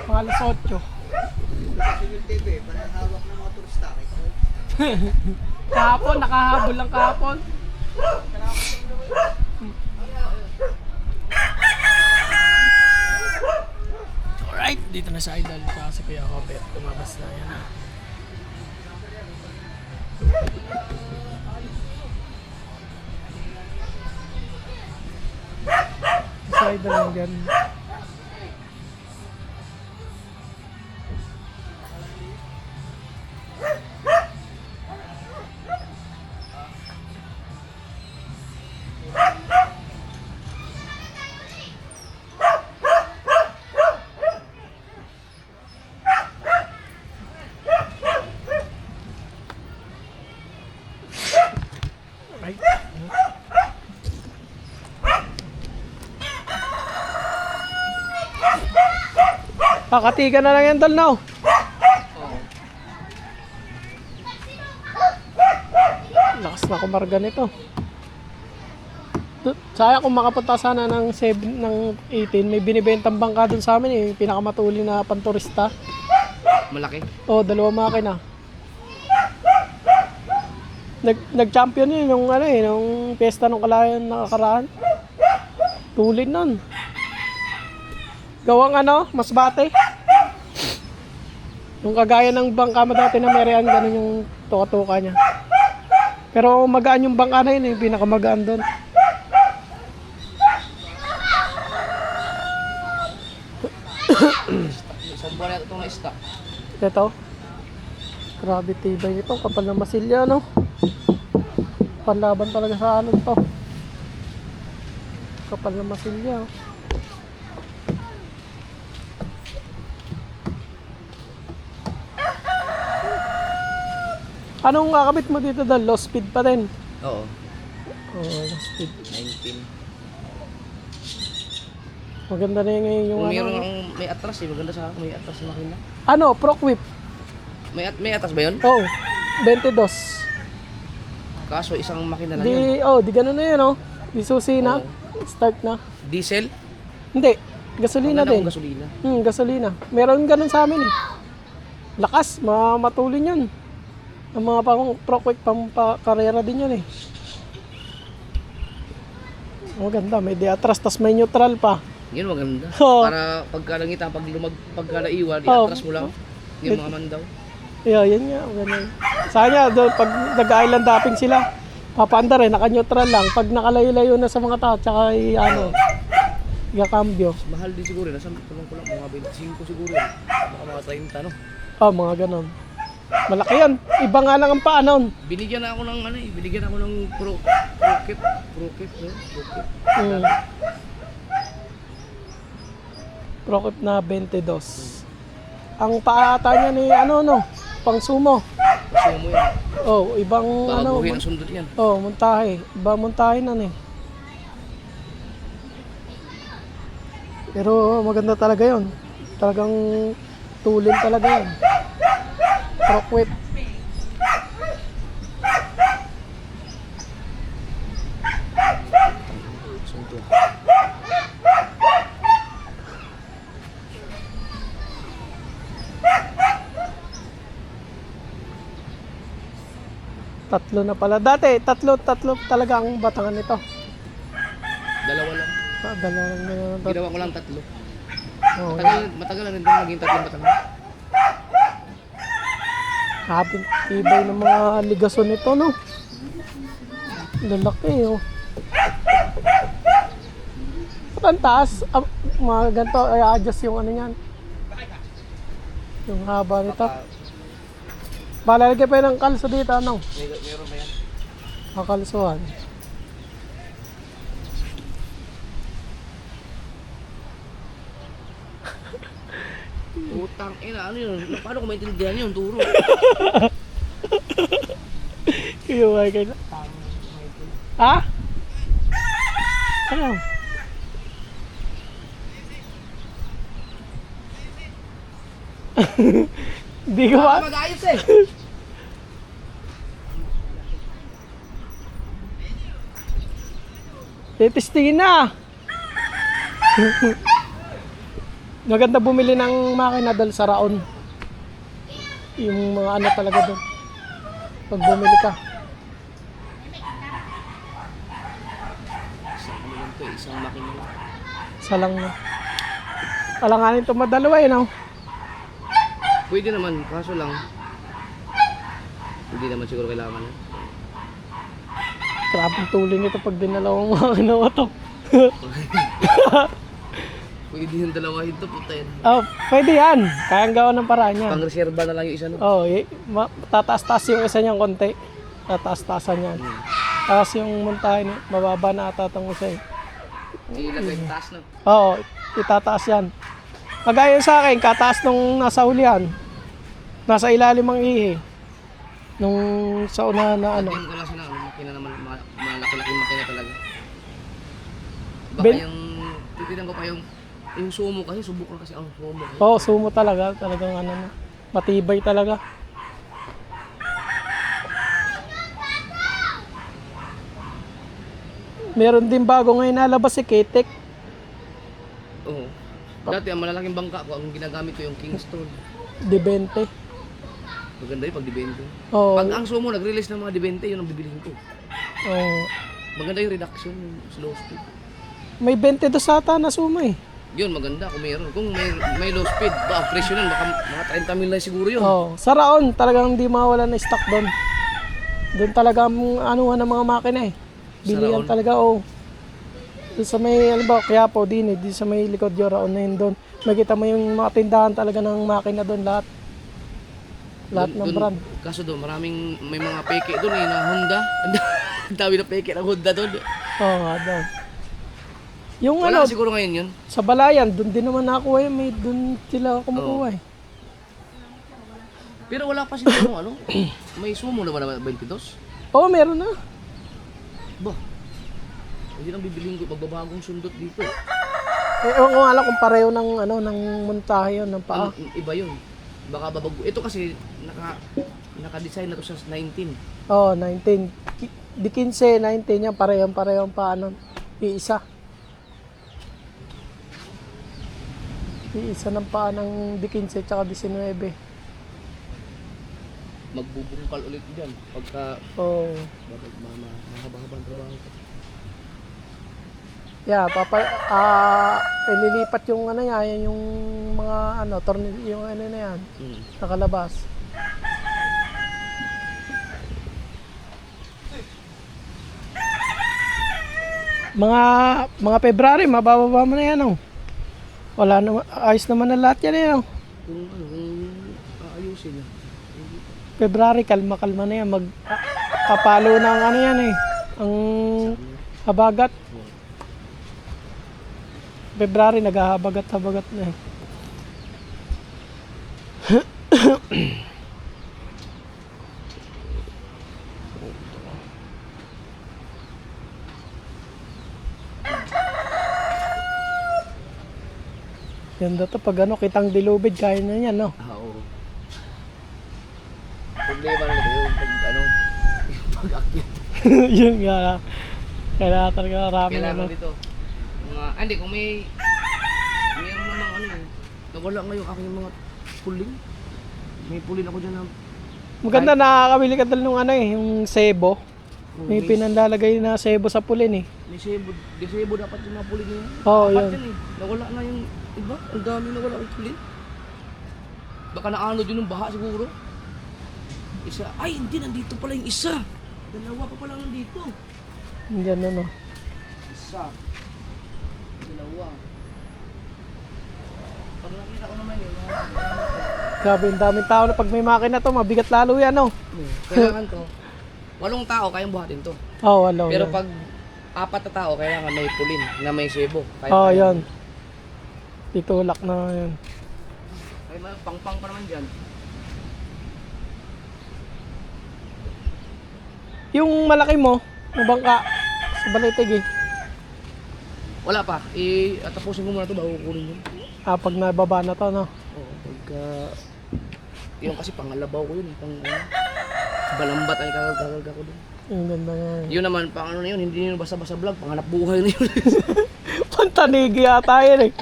Mga alas 8. Civil TV, panahawak ng mga turista. Kahapon, nakahabol lang kahapon. Alright, dito na sa Idol. Tsaka si Kuya Kobe. Tumabas na yan. Sa Idol lang dyan. Right. Kakatigan na lang yan, Tol, now. Lakas na kumarga nito. Sayang kung makapunta sana ng 7, ng 18, may binibentang bangka dun sa amin eh, pinakamatuli na panturista. Malaki? Oh, 2 makina. Nag-champion yun nung ano eh, nung piyesta nung Kalayan nakakaraan. Tulin nun. Gawang ano, masbate. Yung kagaya ng bangka mo dati na Merian, ganun yung tuka-tuka niya. Pero magaan yung bangka na yun, yung pinakamagaan doon. Isang buwan na itong na-stock. Ito. Grabe tibay nito, kapal na masilya, no? Panlaban talaga sa ano to. Kapal na masilya. Anong kakabit mo dito dahil? Low speed pa din? Oo. Oo, low speed. 19. Maganda na yung ngayon yung Kung ano. mayroon may atras eh, maganda sa may atras na makina. Ano, Proc Whip? May atras ba yun? Oo, 22. Kaso isang makina lang yun. Di gano'n na yun, oh. Di susi na. Start na. Diesel? Hindi, gasolina Maganda din. kung gasolina. Gasolina. Meron ganun sa amin eh. Lakas, matulin yun. Ang mga pang Proc Whip, pang karera din yun eh. Maganda, may di atras, tas may neutral pa. Yun maganda. Oo. Para pagka langita, pagka naiwan, Oo. i-atras mo lang. Yung mga mandaw. Yeah, yan nga, ganun. Sana doon pag nag-island hopping sila, papaanda rin, naka-neutral lang. Pag nakalayo-layo na sa mga tao, tsaka ano, ikakambyo. Mahal din siguro, nasa kulang-kulang mga 25 siguro. Baka mga 30, no? Mga ganun. Malaki yan. Iba nga lang ang paa nun. Binigyan na ako ng ano eh, binigyan ako ng Pro-Kit, no? Pro-Kit. Pro-Kit na 22. Ang paa ata niya ni no, pang sumo. Kasi mo yan. Ibang ano. Baguhin ang sundot yan. Montahe. Iba montahe na eh. Pero maganda talaga yon. Talagang tulin talaga yan. Proc Whip. Sundot. Tatlo na pala. Dati, tatlo talaga ang batangan nito. Dalawa lang. Dala lang na Ginawa ko lang 3. Oh, Matagal na rin din maging 3 batangan. habing tibay ng mga ligason nito, no? Lalaki, oh. Ang taas, mga ganito, ay adjust yung ano yan. Yung haba nito. Balalagay pa yun ng kalso dito, ano? Meron ba yan? Kakalsuhan. Utang ina, ano yun? Paano ko maintindihan yun? Turo. Kiyaway kayo na. Ha? Ano? Di ko ba? Mag-ayos eh. Titistingin na. Maganda bumili ng makina dahil sa Raon. Yung mga ano talaga doon. Pag bumili ka. Isang ano lang to, isang makina lang. Isa lang na. Alanganin ito madalawa eh, no? Pwede naman, kaso lang hindi naman siguro kailangan. Grabing tuloy nito pag dinalawang makina mo to. Pwede yung dalawahin to, puta yan. Oh, pwede yan. Kayang gawa ng paraan yan. Pang-reserva na lang yung isa, no? Oh, tataas-taas yung isa niyang konti. Tataas-taasan yan. Tapos yung montahin, mababa na ata itong isa eh. Ilagay taas na. Oo, itataas yan. Kagaya sa akin, kataas nung nasa hulihan. Nasa ilalim ang ihi. Nung sa una na ano. Tingin ko lang sila, makina naman, malaki-laki makina talaga. Baka Ben- yung, titinan ko pa yung sumo kasi, subukan kasi ang sumo. Oo, sumo talaga. Talagang ano na. Matibay talaga. Meron din bago ngayon nalabas si Kitek. Oo. Dati ang malalaking bangka ko, ang ginagamit ko yung Kingston. De 20. Maganda yun pag dibente. Oo. Pag ang sumo nag-release ng mga dibente, yun ang bibilihin ko. Oo. Maganda yung reduction, yung slow speed. May 22 ata na sumo eh. Yun, maganda kung mayroon. Kung may low speed, ba, ang presyo nun, baka mga 30 mil lang siguro yun. Oo. Sa Raon, talagang hindi mawala na stock doon. Doon talaga ang anuhan ng mga makina eh. Bilihan Raon? talaga, oo. Doon sa may, alimbawa, kaya po din eh, di sa may likod yung Raon na yun doon. Makita mo yung mga tindahan talaga ng makina doon, lahat. Lahat ng brand. Kaso doon, may mga peke doon eh, na Honda. Ang dami na peke ng Honda doon. Oo nga doon. Yung Wala ano, siguro ngayon yun. sa Balayan, doon din naman nakuha yun. May doon sila kumukuha eh. Pero wala pa siguro ano, may sumo na ba na 22? Oo, meron na. Ba, hindi nang bibiliin ko magbabagong sundot dito. Eh, ewan ko nga lang kung pareho ng, ano, ng montahe yun, ng paa. Iba yun. Baka babago. Ito kasi naka-design na to sa 19. Oo, 19. Di 15, 19 yan. Parehong paa nun. Iisa. Iisa ng paa ng di 15 tsaka 19. Magbubungkal ulit diyan pagka Oo. mahaba-haba ang trabaho. Yeah, ililipat yung ano yan, yung mga ano, yung ano na yan, nakalabas. Mga February, mabababa mo na yan, oh. Wala na, ayos naman na lahat yan, eh, oh. Kung aayusin na. February, kalma-kalma na yan, kapalo ng ano yan, eh, ang habagat. February, naghahabagat-habagat na eh. Ganda to, pag ano, kitang dilubid, kaya na yan, no? Oo. Problema na yung pag yung pag-akyat. Yun nga, kailangan talaga marami na, no? Kailangan dito. Hindi, kung mayroon namang ano eh. Nawala ngayon aking mga puling. May pulin ako dyan na Maganda, nakakabili ka dal nung ano eh, yung sebo. May may pinanlalagay na sebo sa pulin eh. disebo dapat yung mga pulin niya. Oo, Dapat yun. yan eh. Nawala na yung iba. Ang dami nawala ang pulin. Baka naanod yun ng baha siguro. Isa, ay hindi, nandito pala yung isa. Dalawa pa pala nandito. Yan ano. Isa. Dalawa. Pag nakita ko naman yun. Grabe, ang daming tao na pag may makina to, mabigat lalo yan, no? Kailangan to. 8 tao kayang buhatin to. Oo, wala. Pero pag 4 na tao, kailangan may pulin na may sebo. Oo, yun. Titulak na yun. Ay, pang-pang pa naman dyan. Yung malaki mo, yung bangka, sa Balitig eh. Wala pa. Tapusin ko muna ito bago kukunin yun. Pag nababa na to, no? Oo, pagka... Yung kasi pangalabaw ko yun. Balambat ay kagal-kagal ko dun. Yung ganda nga yun. Yun naman, pang ano na yun, hindi yun basta-basta vlog. Panganap buhay na yun. Pantanigi ata yun eh.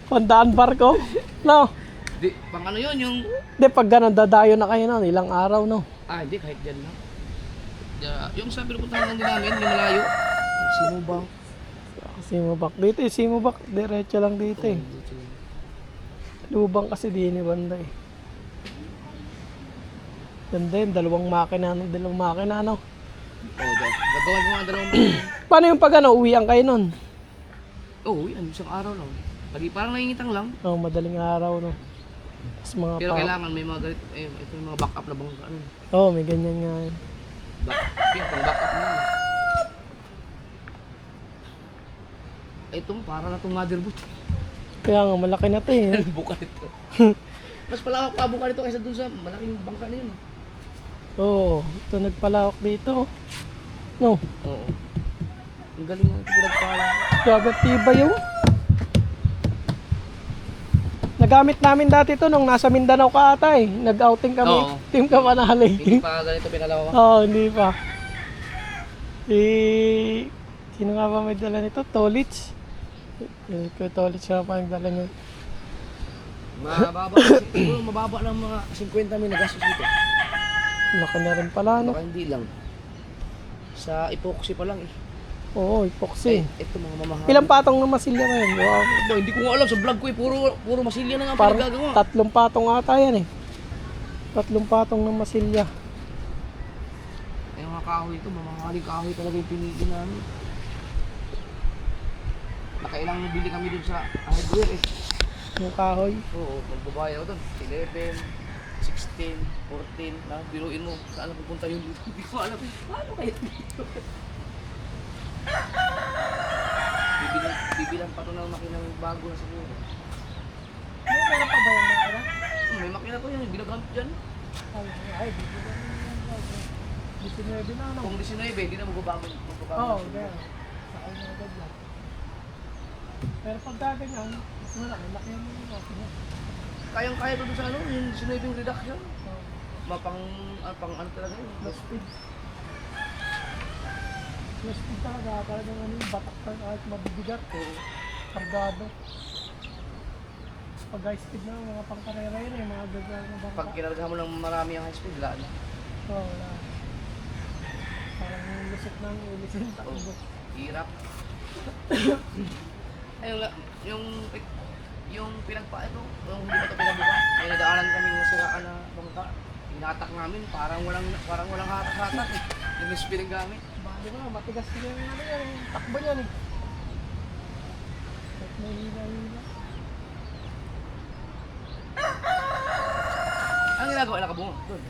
Pandaan barko. No? Di, pang ano yun, yung... Hindi, pag ganun, dadayo na kayo nun, ilang araw, no? Ah, hindi, kahit dyan lang. Yung sabi na puntahan lang din namin, yung malayo. Sinubang. Simubak. Dito eh, Simubak. Diretso lang dito eh. Lubang kasi di ni banda eh. Ganda yun, dalawang makina, no? Oo, gagawan ko nga dalawang makina. Paano yung pag ano, uwian kayo nun? Oo, yan, isang araw lang. Lagi parang nangingitang lang. Oh, madaling araw, no? Tapos mga Pero kailangan may mga galit, ito yung mga backup na bang ano. Oo, may ganyan nga yun. Pang backup na yun. Itong para na itong motherboard. Kaya nga, malaki na to eh. Buka nito. Mas palawak pa buka nito kaysa dun sa malaking bangka na yun. Oo, ito nagpalawak dito. No, Oo. Ang galing nga ito pinagpala. grabe tiba yun. Nagamit namin dati to nung nasa Mindanao ka ata eh. Nag-outing kami. Oo. Team ka panali. Hindi pa ganito pinalawa. Oo, hindi pa. Sino nga ba may dala nito? Tolits. Ko Tolits nga pa yung dala niya. Mababa, siguro mababa ng mga 50 mil na gastos dito. Laki na rin pala, no? Baka hindi lang. Sa epoxy pa lang eh. Oo, epoxy. Ito mga mamahal. Ilang patong na masilya ngayon? Wow. Ba, hindi ko nga alam sa vlog ko eh. Puro masilya na nga ang Parang pinagagawa. 3 patong ata yan eh. 3 patong ng masilya. Yung mga kahoy ito, mamahaling kahoy talaga yung pinigil namin. Nakailang bili kami dun sa hardware eh. Yung kahoy. Oo, magbabayad ako dun. 11, 16, 14. Na, biruin mo, saan pupunta yung dito? Hindi ko alam. Paano kaya dito? Bibilan pa to ng makinang bago na siguro. Meron pa ba yung makina? May makina to yan, ginagamit dyan. Ay, dito na yan. 19 na ano? Kung 19, hindi na magbabago. Oo, ganyan. Sakay na agad yan. Pero pag gaganyan, mas malaki, laki mo yung makina. Kayang-kaya to dun sa ano, yung 19 reduction. Oo. Mapang, pang ano talaga yun. Plus speed. Plus speed talaga, talagang ano yung batak ka kahit mabibigat. Kargado. Pag high speed na, mga pangkarera yun eh, mga gagal na bangka. Pag kinargahan mo ng marami ang high speed, wala na. Oo, wala. Parang lusot ng ulis yung takbo. Hirap. Ayun nga, yung pinagpa ito, yung hindi ba ito pinabuka, may nadaanan kami ng siraan na bangka. Hinatak namin, parang walang hatak-hatak eh. Yung speed ang gamit. Bali mo, matigas yung ano yan, yung takbo niyan eh. At may hila-hila. Ang ginagawa na kabungo? Doon.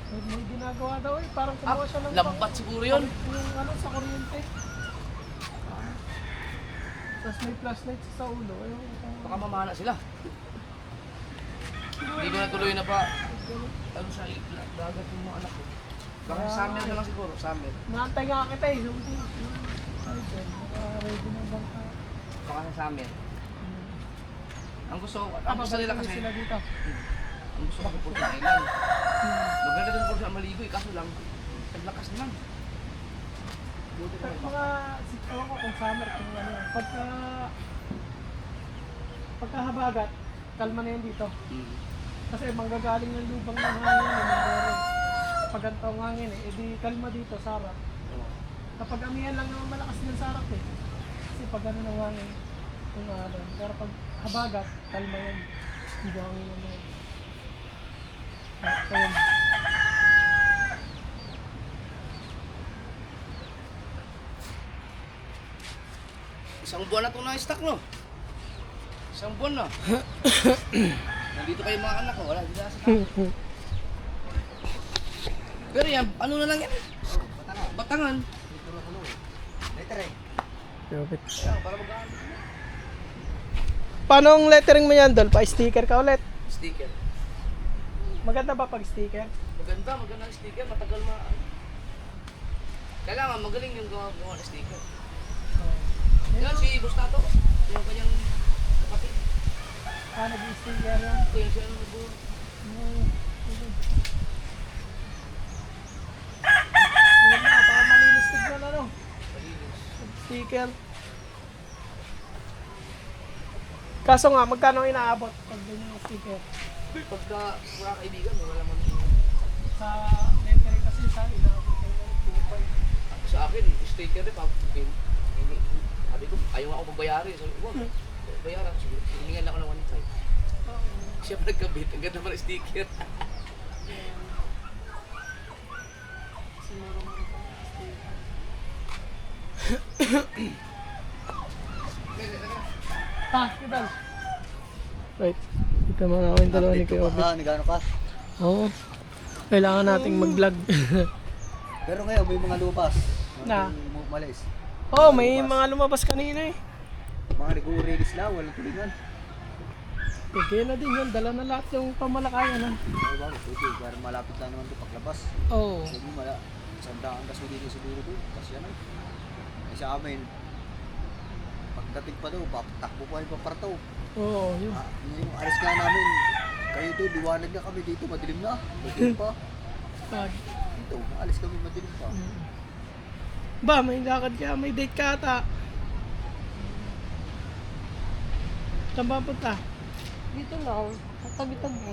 May ginagawa daw eh, parang kumuha siya ng Lambat siguro yun. yung ano sa kuryente. Tapos may flashlight sa ulo. Ayun, Baka mamana sila. Hindi ko natuloy na pa. Ano sa dagat yung mga anak ko. Baka summer na lang siguro, summer. naantay nga kita eh. Ay, dyan, naka-ready ng bangka. Baka sa summer. Ang gusto ko, ang gusto Babalik nila ulit kasi, sila dito. ang gusto ko po sa island. Maganda din po siya maligo eh, kaso lang, naglakas naman. Buti Pero naman. mga, ewan ko kung summer, kung ano yan. Pagkahabagat, kalma na yan dito. Kasi manggagaling ng lubang ng hangin eh, Mindoro. Pag ganito ang hangin eh, edi kalma dito, sarap. Kapag amihan lang naman malakas ng sarap eh. Kasi pag ano ng hangin, yung ano. Pero pag habagat, kalma yan. Hindi hangin naman yan. Ayun. Isang buwan na ito na-stock, no? Isang buwan na. Nandito kayo mga anak ko, wala, hindi na sa tayo. Pero yan, ano na lang yan? Batangan. Letter eh. Grabe. Ayan, para mag-aalit na. Paano ang lettering mo yan, Dol? Pa-sticker ka ulit. Sticker. Maganda ba pag sticker? Maganda ang sticker, matagal kailangan magaling yung gawa ng sticker. Yan si Gustato, yung kanyang kapatid. Nag-sticker yan. Kaya siya ano nagbuo. Alam na, para malinis tignan ano. Malinis. Sticker. Kaso nga, magkano inaabot pag ganyan yung sticker? Pagka wala kaibigan, wala man. Sa lettering kasi sa inaabot kayo ng 2.5. Sa akin, sticker rin, sabi ko, ayaw ako magbayari. Sabi ko, wag, bayaran ko siguro. Hiningan ako ng 1.5. Siya pa nagkabit, ang ganda pa ng sticker. Siguro mga sticker. Kibal. Right. Ito mga ako yung dalawa ni Kuya Obi. Nagano ka? Oo. Kailangan nating mag-vlog. Pero ngayon may mga lupas. Na? Malis. Oh, may mga lumabas kanina eh. Mga nag-release lang, walang tulingan. Pwede na din yun. Dala na lahat yung pamalakayan ha. Ay bakit? Pwede. Pero malapit lang naman ito paglabas. Oo. Sabi mo, sandaan ka dito siguro doon. Kasi yan ay. Ay sa amin, pagdating pa daw, takbo pa yung papartaw. Oo, yun. Yung alis ka namin, kayo doon, liwanag na kami dito, madilim na. Madilim pa. Pag. Dito, alis kami madilim pa. Ba, may lakad ka, may date ka ata. Saan ba punta? Dito lang, sa tabi-tabi.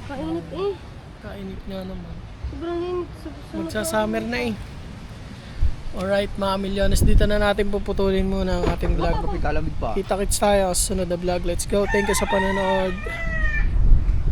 Kainit eh. Kainit nga naman. Sobrang init. Magsa-summer na eh. Alright mga milyones, dito na natin puputulin muna ang ating vlog. Kalamig pa. Kita-kits tayo sa sunod na vlog. Let's go. Thank you sa panonood.